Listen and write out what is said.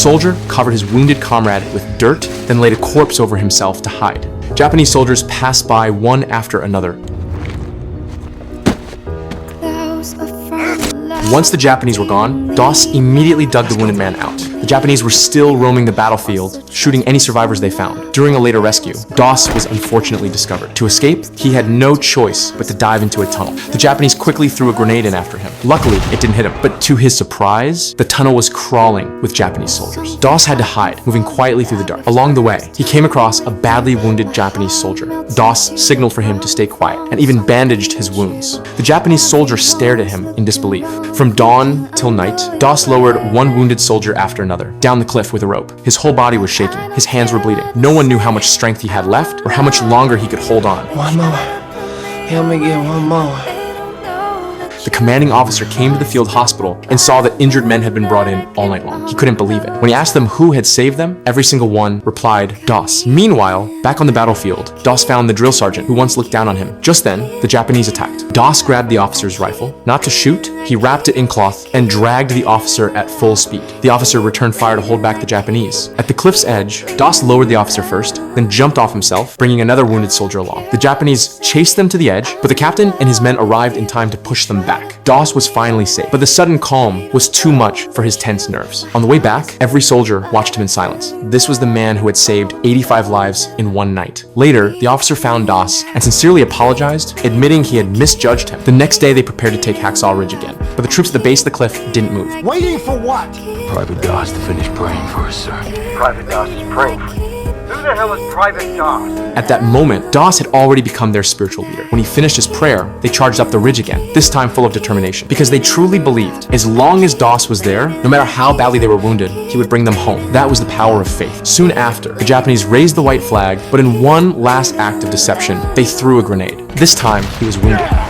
soldier covered his wounded comrade with dirt, then laid a corpse over himself to hide. Japanese soldiers passed by one after another. Once the Japanese were gone, Doss immediately dug the wounded man out. The Japanese were still roaming the battlefield, shooting any survivors they found. During a later rescue, Doss was unfortunately discovered. To escape, he had no choice but to dive into a tunnel. The Japanese quickly threw a grenade in after him. Luckily, it didn't hit him, but to his surprise, the tunnel was crawling with Japanese soldiers. Doss had to hide, moving quietly through the dark. Along the way, he came across a badly wounded Japanese soldier. Doss signaled for him to stay quiet and even bandaged his wounds. The Japanese soldier stared at him in disbelief. From dawn till night, Doss lowered one wounded soldier after another down the cliff with a rope. His whole body was shaking. His hands were bleeding. No one knew how much strength he had left or how much longer he could hold on. One more. Help me get one more. The commanding officer came to the field hospital and saw that injured men had been brought in all night long. He couldn't believe it. When he asked them who had saved them, every single one replied, Doss. Meanwhile, back on the battlefield, Doss found the drill sergeant who once looked down on him. Just then, the Japanese attacked. Doss grabbed the officer's rifle. Not to shoot, he wrapped it in cloth and dragged the officer at full speed. The officer returned fire to hold back the Japanese. At the cliff's edge, Doss lowered the officer first, then jumped off himself, bringing another wounded soldier along. The Japanese chased them to the edge, but the captain and his men arrived in time to push them back. Doss was finally safe, but the sudden calm was too much for his tense nerves. On the way back, every soldier watched him in silence. This was the man who had saved 85 lives in one night. Later, the officer found Doss and sincerely apologized, admitting he had misjudged him. The next day, they prepared to take Hacksaw Ridge again, but the troops at the base of the cliff didn't move. Waiting for what? Private Doss to finish praying for us, sir. Private Doss is praying for you. Who the hell is Private Doss? At that moment, Doss had already become their spiritual leader. When he finished his prayer, they charged up the ridge again, this time full of determination, because they truly believed as long as Doss was there, no matter how badly they were wounded, he would bring them home. That was the power of faith. Soon after, the Japanese raised the white flag, but in one last act of deception, they threw a grenade. This time, he was wounded.